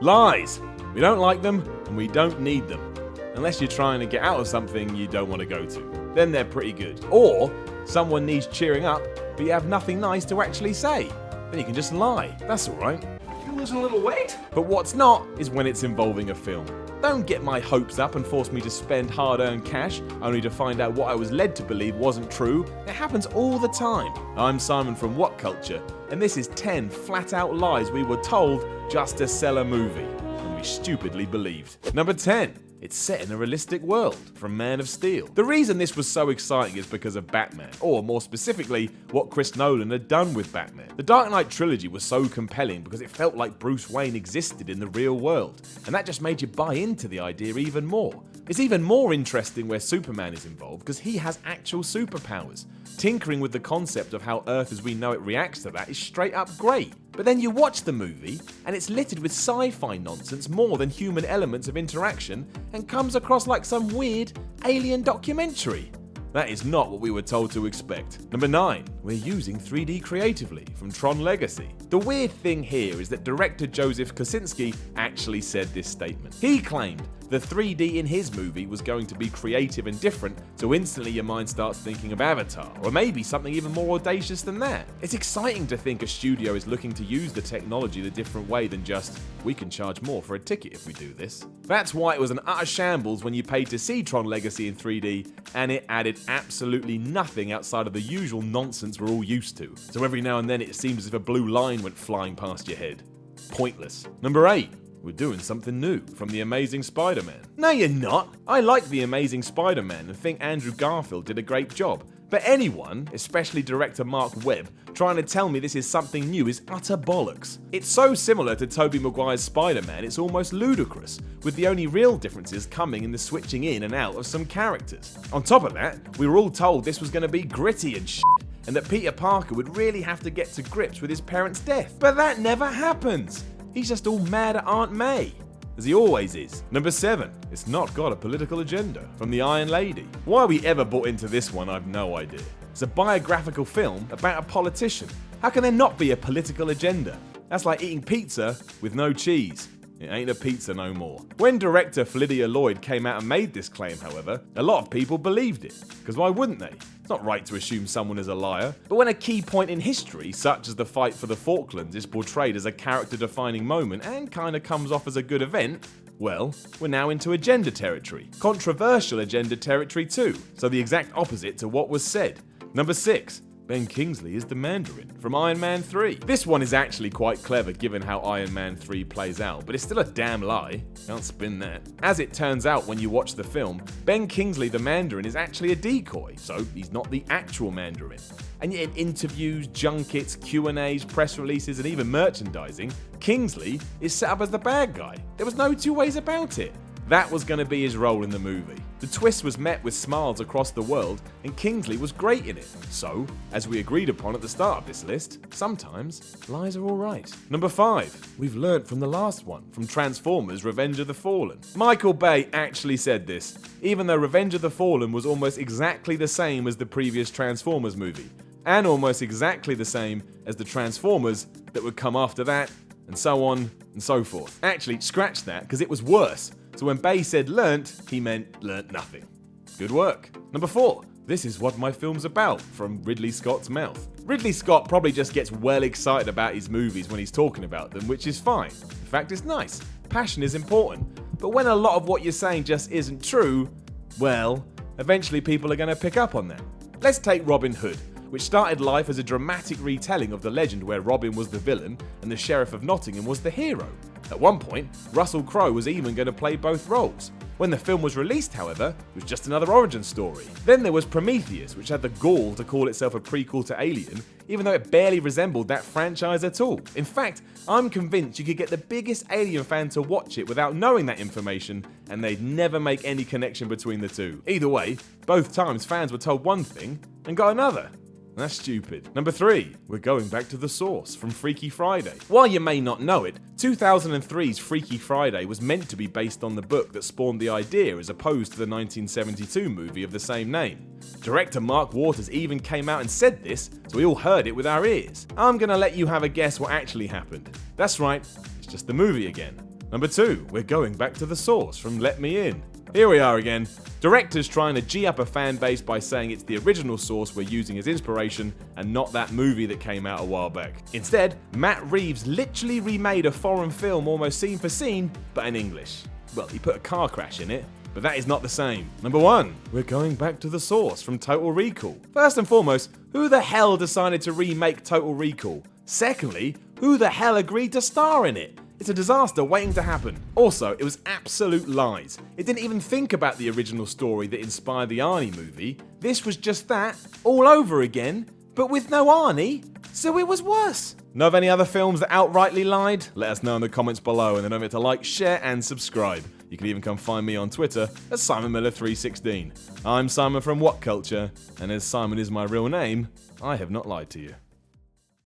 Lies! We don't like them, and we don't need them. Unless you're trying to get out of something you don't want to go to. Then they're pretty good. Or someone needs cheering up, but you have nothing nice to actually say. Then you can just lie. That's alright. You losing a little weight? But what's not is when it's involving a film. Don't get my hopes up and force me to spend hard-earned cash only to find out what I was led to believe wasn't true. It happens all the time. I'm Simon from Whatculture, and this is 10 flat-out lies we were told just to sell a movie, and we stupidly believed. Number 10. It's set in a realistic world, from Man of Steel. The reason this was so exciting is because of Batman, or more specifically, what Chris Nolan had done with Batman. The Dark Knight trilogy was so compelling because it felt like Bruce Wayne existed in the real world, and that just made you buy into the idea even more. It's even more interesting where Superman is involved because he has actual superpowers. Tinkering with the concept of how Earth as we know it reacts to that is straight up great. But then you watch the movie, and it's littered with sci-fi nonsense more than human elements of interaction, and comes across like some weird alien documentary. That is not what we were told to expect. Number 9. We're using 3D creatively, from Tron Legacy. The weird thing here is that director Joseph Kosinski actually said this statement. He claimed the 3D in his movie was going to be creative and different, so instantly your mind starts thinking of Avatar, or maybe something even more audacious than that. It's exciting to think a studio is looking to use the technology in a different way than just, we can charge more for a ticket if we do this. That's why it was an utter shambles when you paid to see Tron Legacy in 3D, and it added absolutely nothing outside of the usual nonsense we're all used to. So every now and then it seems as if a blue line went flying past your head. Pointless. Number 8. We're doing something new, from The Amazing Spider-Man. No, you're not. I like The Amazing Spider-Man and think Andrew Garfield did a great job. But anyone, especially director Mark Webb, trying to tell me this is something new is utter bollocks. It's so similar to Tobey Maguire's Spider-Man, it's almost ludicrous, with the only real differences coming in the switching in and out of some characters. On top of that, we were all told this was going to be gritty and shit, and that Peter Parker would really have to get to grips with his parents' death. But that never happens. He's just all mad at Aunt May, as he always is. Number 7. It's not got a political agenda, from The Iron Lady. Why we ever bought into this one, I've no idea. It's a biographical film about a politician. How can there not be a political agenda? That's like eating pizza with no cheese. It ain't a pizza no more. When director Phylidia Lloyd came out and made this claim, however, a lot of people believed it. Because why wouldn't they? It's not right to assume someone is a liar. But when a key point in history, such as the fight for the Falklands, is portrayed as a character-defining moment and kinda comes off as a good event, well, we're now into agenda territory. Controversial agenda territory too, so the exact opposite to what was said. Number 6. Ben Kingsley is the Mandarin, from Iron Man 3. This one is actually quite clever given how Iron Man 3 plays out, but it's still a damn lie. Can't spin that. As it turns out when you watch the film, Ben Kingsley the Mandarin is actually a decoy, so he's not the actual Mandarin. And yet in interviews, junkets, Q&As, press releases, and even merchandising, Kingsley is set up as the bad guy. There was no two ways about it. That was going to be his role in the movie. The twist was met with smiles across the world, and Kingsley was great in it. So, as we agreed upon at the start of this list, sometimes lies are alright. Number 5. We've learnt from the last one, from Transformers Revenge of the Fallen. Michael Bay actually said this, even though Revenge of the Fallen was almost exactly the same as the previous Transformers movie, and almost exactly the same as the Transformers that would come after that, and so on and so forth. Actually, scratch that, because it was worse. So when Bay said learnt, he meant learnt nothing. Good work. Number 4. This is what my film's about, from Ridley Scott's mouth. Ridley Scott probably just gets well excited about his movies when he's talking about them, which is fine. In fact, it's nice. Passion is important. But when a lot of what you're saying just isn't true, well, eventually people are going to pick up on that. Let's take Robin Hood, which started life as a dramatic retelling of the legend where Robin was the villain and the Sheriff of Nottingham was the hero. At one point, Russell Crowe was even going to play both roles. When the film was released, however, it was just another origin story. Then there was Prometheus, which had the gall to call itself a prequel to Alien, even though it barely resembled that franchise at all. In fact, I'm convinced you could get the biggest Alien fan to watch it without knowing that information, and they'd never make any connection between the two. Either way, both times fans were told one thing and got another. That's stupid. Number 3. We're going back to the source, from Freaky Friday. While you may not know it, 2003's Freaky Friday was meant to be based on the book that spawned the idea as opposed to the 1972 movie of the same name. Director Mark Waters even came out and said this, so we all heard it with our ears. I'm gonna let you have a guess what actually happened. That's right, it's just the movie again. Number 2, we're going back to the source from Let Me In. Here we are again. Directors trying to G up a fan base by saying it's the original source we're using as inspiration and not that movie that came out a while back. Instead, Matt Reeves literally remade a foreign film almost scene for scene, but in English. Well, he put a car crash in it, but that is not the same. Number 1, we're going back to the source from Total Recall. First and foremost, who the hell decided to remake Total Recall? Secondly, who the hell agreed to star in it? It's a disaster waiting to happen. Also, it was absolute lies. It didn't even think about the original story that inspired the Arnie movie. This was just that, all over again, but with no Arnie, so it was worse. Know of any other films that outrightly lied? Let us know in the comments below, and then don't forget to like, share, and subscribe. You can even come find me on Twitter at SimonMiller316. I'm Simon from Whatculture, and as Simon is my real name, I have not lied to you.